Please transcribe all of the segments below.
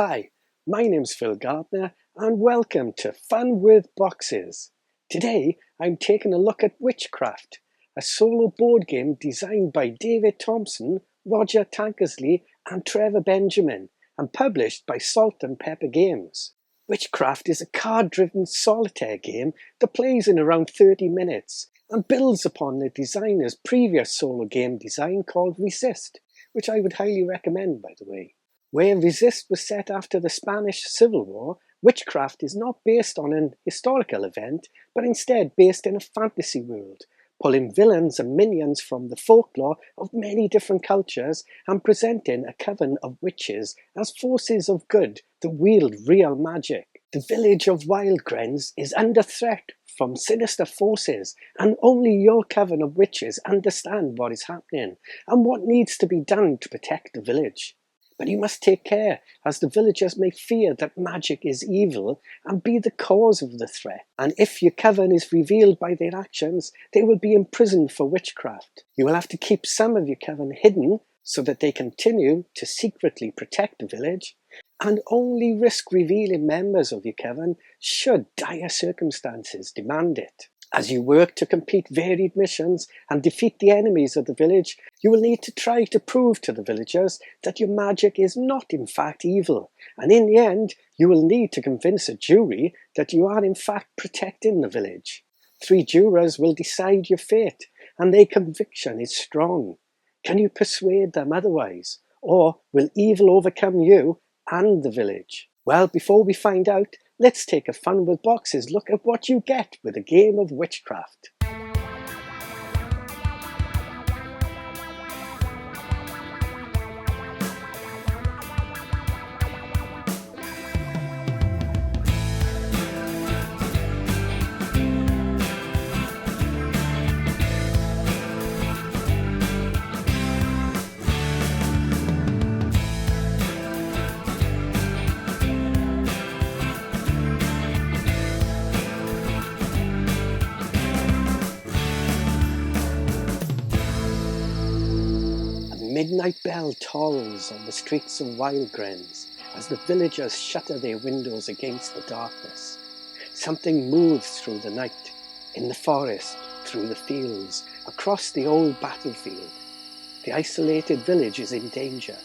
Hi, my name's Phil Gardner and welcome to Fun with Boxes. Today I'm taking a look at Witchcraft, a solo board game designed by David Thompson, Roger Tankersley and Trevor Benjamin and published by Salt.Pepper games. Witchcraft is a card-driven solitaire game that plays in around 30 minutes and builds upon the designer's previous solo game design called Resist, which I would highly recommend, by the way. Where Resist was set after the Spanish Civil War, Witchcraft is not based on an historical event, but instead based in a fantasy world, pulling villains and minions from the folklore of many different cultures and presenting a coven of witches as forces of good that wield real magic. The village of Wildegrens is under threat from sinister forces, and only your coven of witches understand what is happening and what needs to be done to protect the village. But you must take care, as the villagers may fear that magic is evil and be the cause of the threat. And if your coven is revealed by their actions, they will be imprisoned for witchcraft. You will have to keep some of your coven hidden so that they continue to secretly protect the village, and only risk revealing members of your coven should dire circumstances demand it. As you work to complete varied missions and defeat the enemies of the village, you will need to try to prove to the villagers that your magic is not in fact evil, and in the end, you will need to convince a jury that you are in fact protecting the village. 3 jurors will decide your fate, and their conviction is strong. Can you persuade them otherwise, or will evil overcome you and the village? Well, before we find out, let's take a Fun with Boxes look at what you get with a game of Witchcraft. Midnight bell tolls on the streets of Wildegrens as the villagers shutter their windows against the darkness. Something moves through the night, in the forest, through the fields, across the old battlefield. The isolated village is in danger.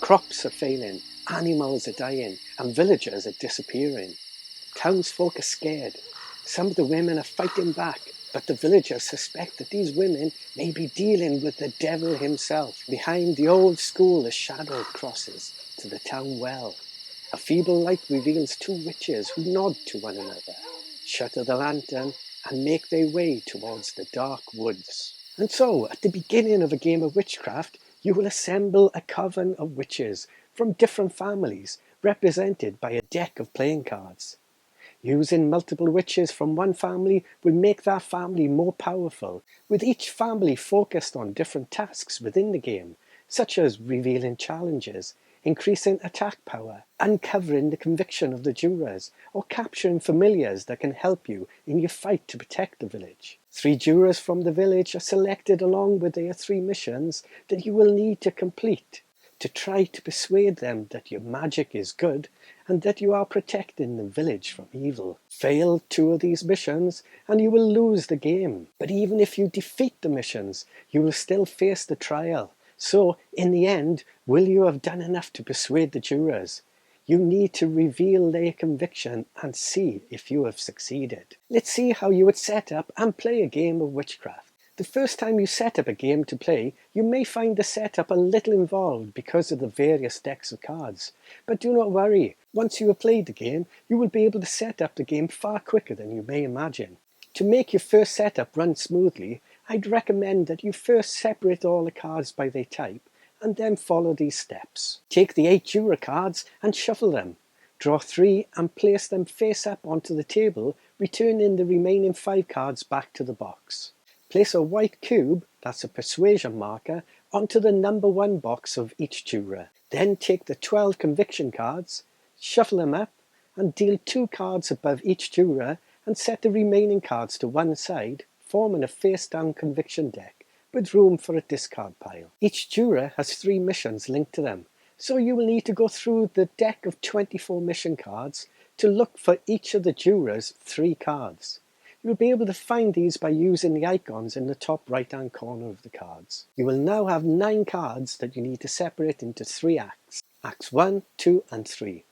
Crops are failing, animals are dying, and villagers are disappearing. Townsfolk are scared. Some of the women are fighting back, but the villagers suspect that these women may be dealing with the devil himself. Behind the old school, a shadow crosses to the town well. A feeble light reveals 2 witches who nod to one another, shutter the lantern, and make their way towards the dark woods. And so, at the beginning of a game of Witchcraft, you will assemble a coven of witches from different families, represented by a deck of playing cards. Using multiple witches from one family will make that family more powerful, with each family focused on different tasks within the game, such as revealing challenges, increasing attack power, uncovering the conviction of the jurors, or capturing familiars that can help you in your fight to protect the village. 3 jurors from the village are selected along with their 3 missions that you will need to complete to try to persuade them that your magic is good and that you are protecting the village from evil. Fail 2 of these missions and you will lose the game. But even if you defeat the missions, you will still face the trial. So, in the end, will you have done enough to persuade the jurors? You need to reveal their conviction and see if you have succeeded. Let's see how you would set up and play a game of Witchcraft. The first time you set up a game to play, you may find the setup a little involved because of the various decks of cards. But do not worry, once you have played the game, you will be able to set up the game far quicker than you may imagine. To make your first setup run smoothly, I'd recommend that you first separate all the cards by their type and then follow these steps. Take the 8 juror cards and shuffle them. Draw 3 and place them face up onto the table, returning the remaining 5 cards back to the box. Place a white cube, that's a persuasion marker, onto the number 1 box of each juror. Then take the 12 conviction cards, shuffle them up, and deal 2 cards above each juror and set the remaining cards to one side, forming a face-down conviction deck with room for a discard pile. Each juror has 3 missions linked to them, So you will need to go through the deck of 24 mission cards to look for each of the jurors' 3 cards. You'll be able to find these by using the icons in the top right hand corner of the cards. You will now have 9 cards that you need to separate into 3 acts. Acts 1, 2 and 3.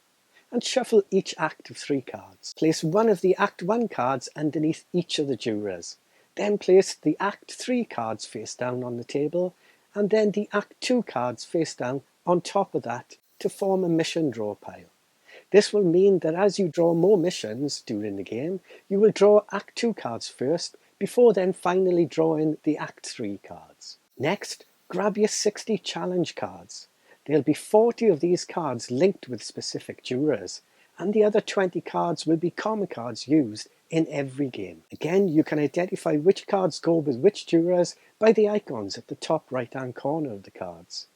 And shuffle each act of 3 cards. Place one of the Act 1 cards underneath each of the jurors. Then place the Act 3 cards face down on the table, and then the Act 2 cards face down on top of that to form a mission draw pile. This will mean that as you draw more missions during the game, you will draw Act 2 cards first, before then finally drawing the Act 3 cards. Next, grab your 60 challenge cards. There'll be 40 of these cards linked with specific jurors, and the other 20 cards will be common cards used in every game. Again, you can identify which cards go with which jurors by the icons at the top right-hand corner of the cards.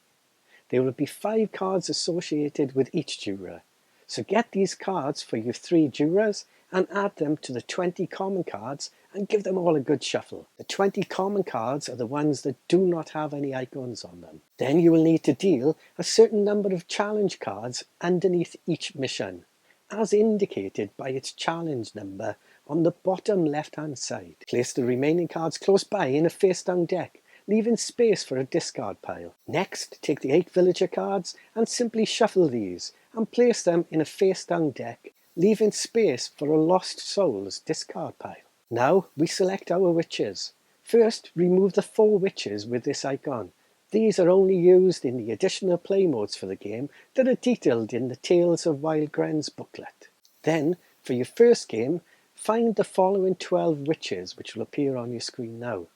There will be 5 cards associated with each juror. So get these cards for your 3 jurors and add them to the 20 common cards and give them all a good shuffle. The 20 common cards are the ones that do not have any icons on them. Then you will need to deal a certain number of challenge cards underneath each mission, as indicated by its challenge number on the bottom left-hand side. Place the remaining cards close by in a face-down deck, leaving space for a discard pile. Next, take the 8 villager cards and simply shuffle these and place them in a face-down deck, leaving space for a Lost Souls discard pile. Now we select our witches. First, remove the 4 witches with this icon. These are only used in the additional play modes for the game that are detailed in the Tales of Wildegrens booklet. Then, for your first game, find the following 12 witches which will appear on your screen now.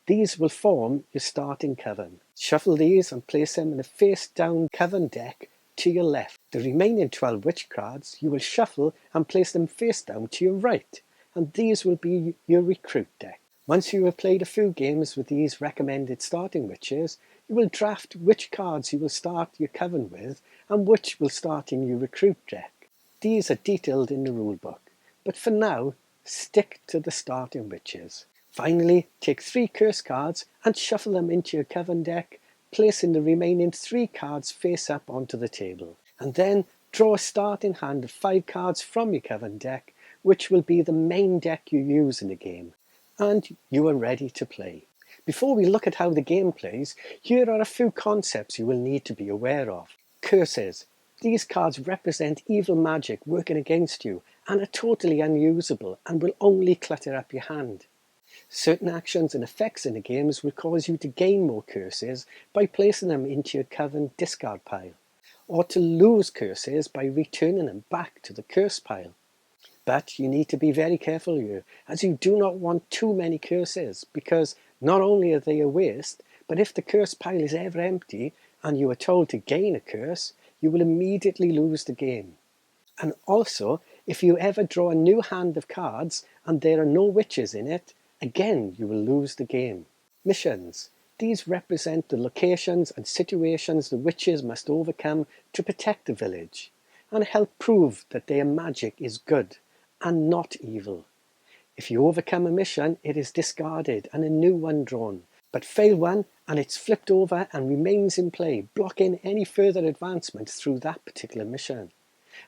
These will form your starting coven. Shuffle these and place them in a face-down coven deck to your left. The remaining 12 witch cards you will shuffle and place them face down to your right, and these will be your recruit deck. Once you have played a few games with these recommended starting witches, you will draft which cards you will start your coven with and which will start in your recruit deck. These are detailed in the rulebook, but for now, stick to the starting witches. Finally, take 3 curse cards and shuffle them into your coven deck, placing the remaining 3 cards face up onto the table. And then draw a starting hand of 5 cards from your coven deck, which will be the main deck you use in the game. And you are ready to play. Before we look at how the game plays, here are a few concepts you will need to be aware of. Curses. These cards represent evil magic working against you and are totally unusable and will only clutter up your hand. Certain actions and effects in the games will cause you to gain more curses by placing them into your coven discard pile, or to lose curses by returning them back to the curse pile. But you need to be very careful here, as you do not want too many curses, because not only are they a waste, but if the curse pile is ever empty and you are told to gain a curse, you will immediately lose the game. And also, if you ever draw a new hand of cards and there are no witches in it, again you will lose the game. Missions. These represent the locations and situations the witches must overcome to protect the village, and help prove that their magic is good and not evil. If you overcome a mission, it is discarded and a new one drawn, but fail one and it's flipped over and remains in play, blocking any further advancement through that particular mission.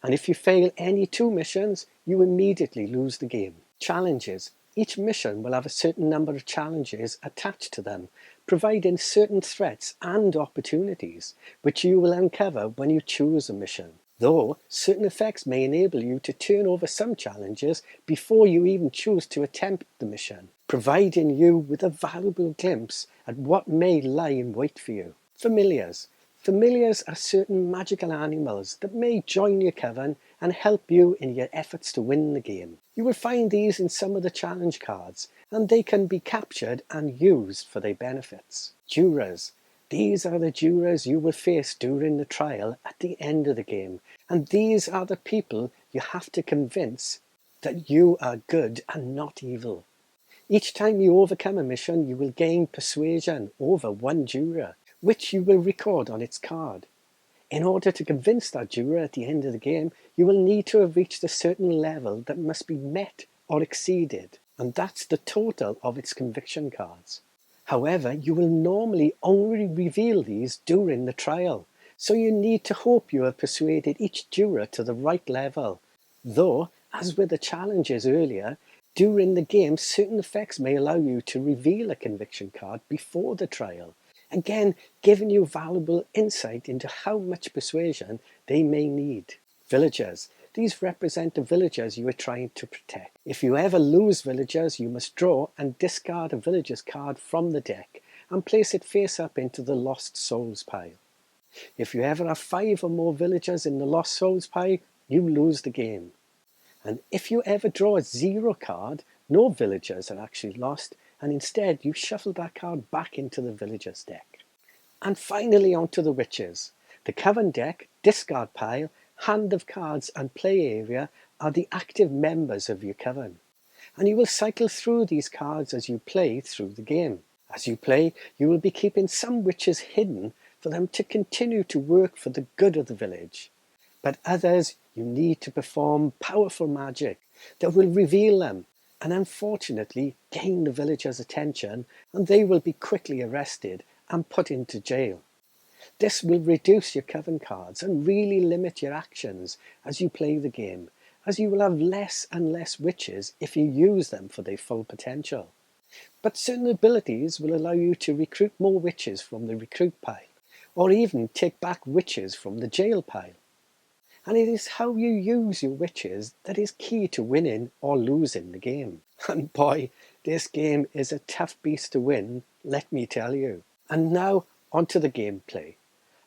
And if you fail any 2 missions, you immediately lose the game. Challenges. Each mission will have a certain number of challenges attached to them, providing certain threats and opportunities, which you will uncover when you choose a mission. Though, certain effects may enable you to turn over some challenges before you even choose to attempt the mission, providing you with a valuable glimpse at what may lie in wait for you. Familiars. Familiars are certain magical animals that may join your coven and help you in your efforts to win the game. You will find these in some of the challenge cards, and they can be captured and used for their benefits. Jurors. These are the jurors you will face during the trial at the end of the game, and these are the people you have to convince that you are good and not evil. Each time you overcome a mission, you will gain persuasion over 1 juror, which you will record on its card. In order to convince that juror at the end of the game, you will need to have reached a certain level that must be met or exceeded, and that's the total of its conviction cards. However, you will normally only reveal these during the trial, So you need to hope you have persuaded each juror to the right level. Though, as with the challenges earlier, during the game certain effects may allow you to reveal a conviction card before the trial, again giving you valuable insight into how much persuasion they may need. Villagers. These represent the villagers you are trying to protect. If you ever lose villagers, you must draw and discard a villager's card from the deck and place it face up into the Lost Souls pile. If you ever have 5 or more villagers in the Lost Souls pile, you lose the game. And if you ever draw a 0 card, no villagers are actually lost, and instead you shuffle that card back into the villagers deck. And finally onto the witches. The coven deck, discard pile, hand of cards and play area are the active members of your coven. And you will cycle through these cards as you play through the game. As you play, you will be keeping some witches hidden for them to continue to work for the good of the village. But others, you need to perform powerful magic that will reveal them and unfortunately gain the villagers' attention, and they will be quickly arrested and put into jail. This will reduce your coven cards and really limit your actions as you play the game, as you will have less and less witches if you use them for their full potential. But certain abilities will allow you to recruit more witches from the recruit pile, or even take back witches from the jail pile. And it is how you use your witches that is key to winning or losing the game. And boy, this game is a tough beast to win, let me tell you. And now onto the gameplay.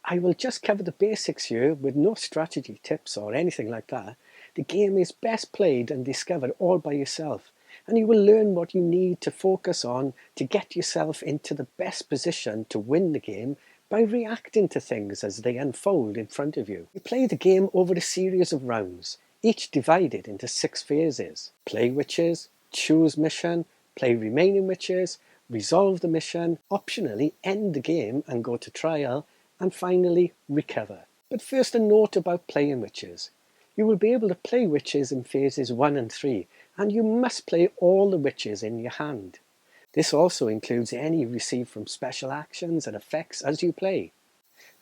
I will just cover the basics here with no strategy tips or anything like that. The game is best played and discovered all by yourself, and you will learn what you need to focus on to get yourself into the best position to win the game by reacting to things as they unfold in front of you. You play the game over a series of rounds, each divided into 6 phases. Play witches, choose mission, play remaining witches, resolve the mission, optionally end the game and go to trial, and finally recover. But first, a note about playing witches. You will be able to play witches in phases 1 and 3, and you must play all the witches in your hand. This also includes any received from special actions and effects as you play.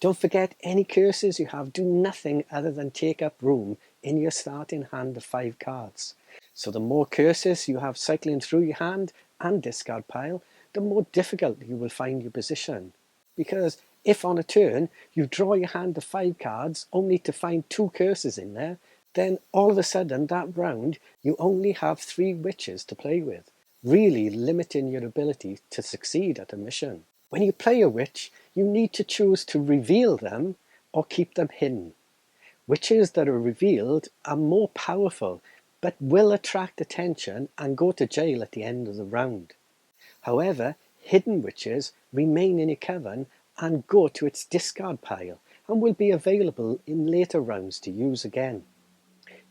Don't forget, any curses you have do nothing other than take up room in your starting hand of 5 cards. So the more curses you have cycling through your hand and discard pile, the more difficult you will find your position. Because if on a turn you draw your hand of 5 cards only to find 2 curses in there, then all of a sudden that round you only have 3 witches to play with, really limiting your ability to succeed at a mission. When you play a witch, you need to choose to reveal them or keep them hidden. Witches that are revealed are more powerful, but will attract attention and go to jail at the end of the round. However, hidden witches remain in your coven and go to its discard pile and will be available in later rounds to use again.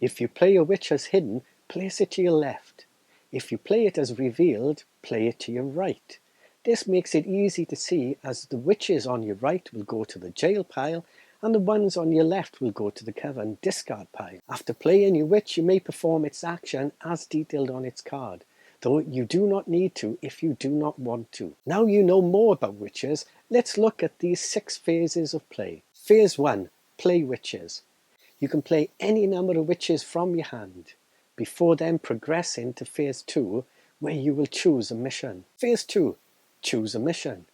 If you play a witch as hidden, place it to your left. If you play it as revealed, play it to your right. This makes it easy to see, as the witches on your right will go to the jail pile and the ones on your left will go to the coven discard pile. After playing your witch, you may perform its action as detailed on its card, though you do not need to if you do not want to. Now you know more about witches, let's look at these 6 phases of play. Phase 1. Play witches. You can play any number of witches from your hand, before then progressing to Phase 2, where you will choose a mission. Phase 2. Choose a mission.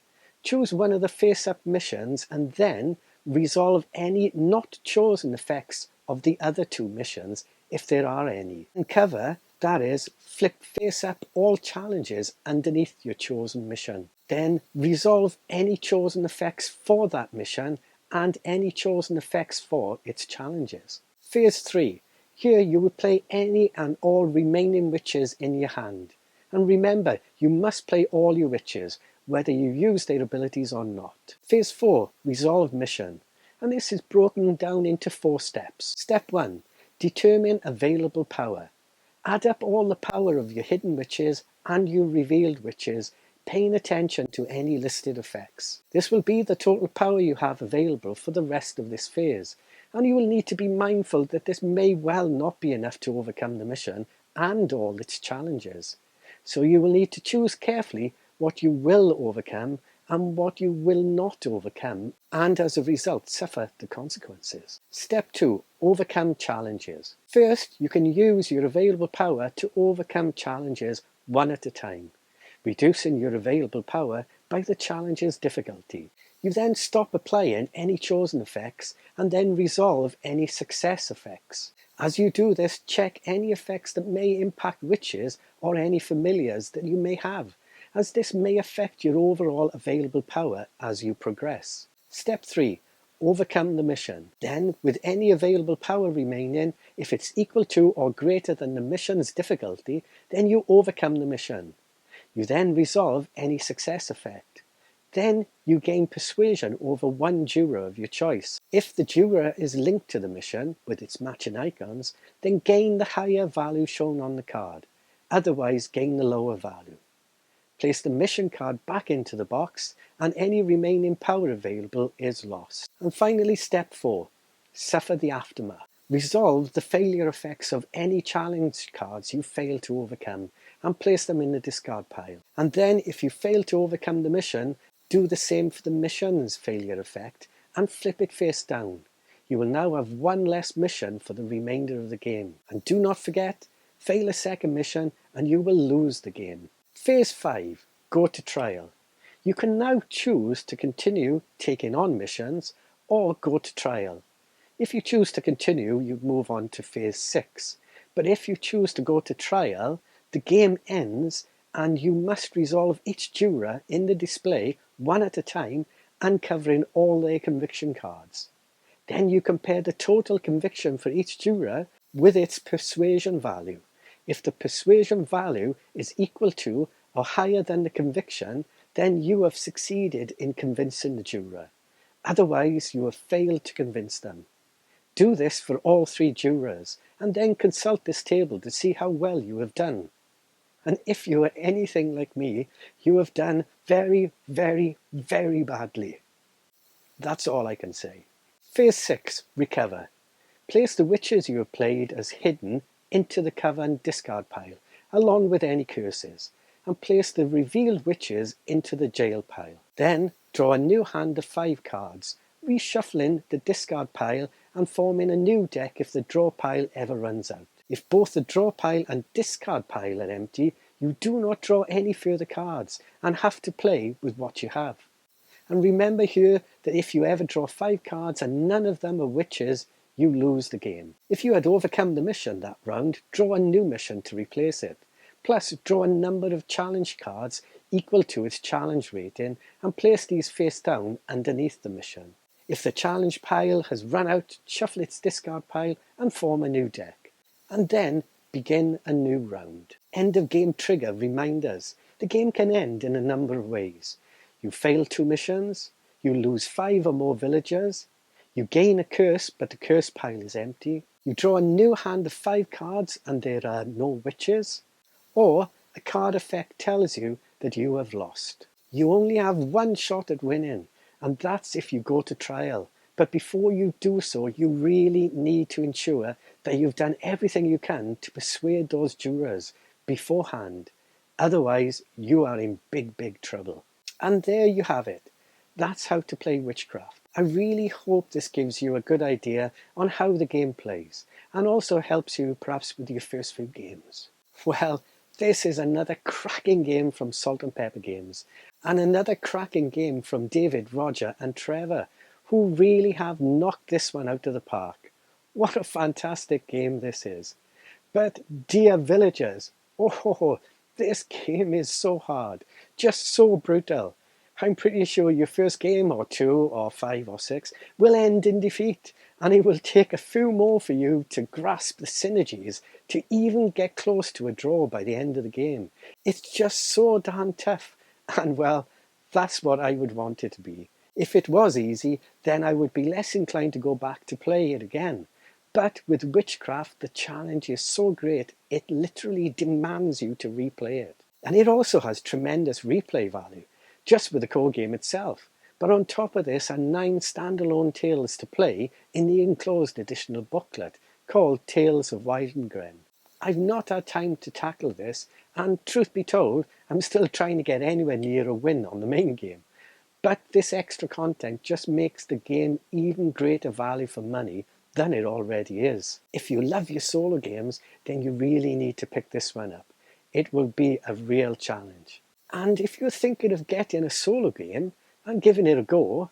Choose one of the face-up missions and then resolve any not chosen effects of the other 2 missions, if there are any. And cover, that is, flip face-up all challenges underneath your chosen mission. Then resolve any chosen effects for that mission and any chosen effects for its challenges. Phase 3. Here you will play any and all remaining witches in your hand. And remember, you must play all your witches, whether you use their abilities or not. Phase 4. Resolve mission. And this is broken down into 4 steps. Step 1. Determine available power. Add up all the power of your hidden witches and your revealed witches, paying attention to any listed effects. This will be the total power you have available for the rest of this phase, and you will need to be mindful that this may well not be enough to overcome the mission and all its challenges. So you will need to choose carefully what you will overcome and what you will not overcome, and as a result suffer the consequences. Step 2. Overcome challenges. First, you can use your available power to overcome challenges one at a time, reducing your available power by the challenge's difficulty. You then stop applying any chosen effects and then resolve any success effects. As you do this, check any effects that may impact witches or any familiars that you may have, as this may affect your overall available power as you progress. Step 3. Overcome the mission. Then, with any available power remaining, if it's equal to or greater than the mission's difficulty, then you overcome the mission. You then resolve any success effect. Then you gain persuasion over one juror of your choice. If the juror is linked to the mission with its matching icons, then gain the higher value shown on the card. Otherwise, gain the lower value. Place the mission card back into the box and any remaining power available is lost. And finally, step 4. Suffer the aftermath. Resolve the failure effects of any challenge cards you fail to overcome and place them in the discard pile. And then, if you fail to overcome the mission, do the same for the mission's failure effect and flip it face down. You will now have one less mission for the remainder of the game. And do not forget, fail a second mission and you will lose the game. Phase 5. Go to trial. You can now choose to continue taking on missions or go to trial. If you choose to continue, you move on to phase 6. But if you choose to go to trial, the game ends and you must resolve each juror in the display one at a time, uncovering all their conviction cards. Then you compare the total conviction for each juror with its persuasion value. If the persuasion value is equal to or higher than the conviction, then you have succeeded in convincing the juror. Otherwise, you have failed to convince them. Do this for all 3 jurors, and then consult this table to see how well you have done. And if you are anything like me, you have done very, very, very badly. That's all I can say. Phase 6. Recover. Place the witches you have played as hidden into the coven discard pile, along with any curses, and place the revealed witches into the jail pile. Then draw a new hand of 5 cards, reshuffling the discard pile and forming a new deck if the draw pile ever runs out. If both the draw pile and discard pile are empty, you do not draw any further cards and have to play with what you have. And remember here that if you ever draw 5 cards and none of them are witches, you lose the game. If you had overcome the mission that round, draw a new mission to replace it. Plus, draw a number of challenge cards equal to its challenge rating and place these face down underneath the mission. If the challenge pile has run out, shuffle its discard pile and form a new deck. And then begin a new round. End of game trigger reminders. The game can end in a number of ways. You fail 2 missions, you lose 5 or more villagers, you gain a curse but the curse pile is empty, you draw a new hand of 5 cards and there are no witches, or a card effect tells you that you have lost. You only have one shot at winning, and that's if you go to trial. But before you do so, you really need to ensure that you've done everything you can to persuade those jurors beforehand. Otherwise, you are in big, big trouble. And there you have it. That's how to play Witchcraft. I really hope this gives you a good idea on how the game plays, and also helps you perhaps with your first few games. Well, this is another cracking game from Salt.Pepper Games, and another cracking game from David, Roger and Trevor, who really have knocked this one out of the park. What a fantastic game this is. But dear villagers, oh, this game is so hard, just so brutal. I'm pretty sure your first game or 2 or 5 or 6 will end in defeat, and it will take a few more for you to grasp the synergies to even get close to a draw by the end of the game. It's just so darn tough, and well, that's what I would want it to be. If it was easy, then I would be less inclined to go back to play it again. But with Witchcraft, the challenge is so great, it literally demands you to replay it. And it also has tremendous replay value, just with the core game itself. But on top of this are 9 standalone tales to play in the enclosed additional booklet called Tales of Wildegrens. I've not had time to tackle this, and truth be told, I'm still trying to get anywhere near a win on the main game. But this extra content just makes the game even greater value for money than it already is. If you love your solo games, then you really need to pick this one up. It will be a real challenge. And if you're thinking of getting a solo game and giving it a go,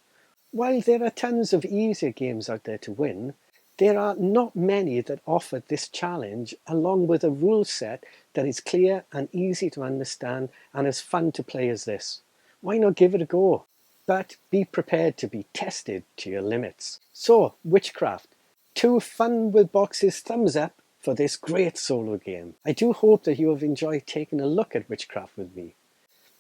while there are tons of easier games out there to win, there are not many that offer this challenge along with a rule set that is clear and easy to understand and as fun to play as this. Why not give it a go? But be prepared to be tested to your limits. So, Witchcraft, 2 fun with boxes thumbs up for this great solo game. I do hope that you have enjoyed taking a look at Witchcraft with me.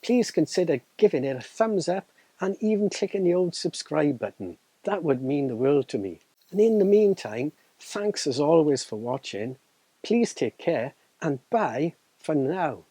Please consider giving it a thumbs up and even clicking the old subscribe button. That would mean the world to me. And in the meantime, thanks as always for watching. Please take care and bye for now.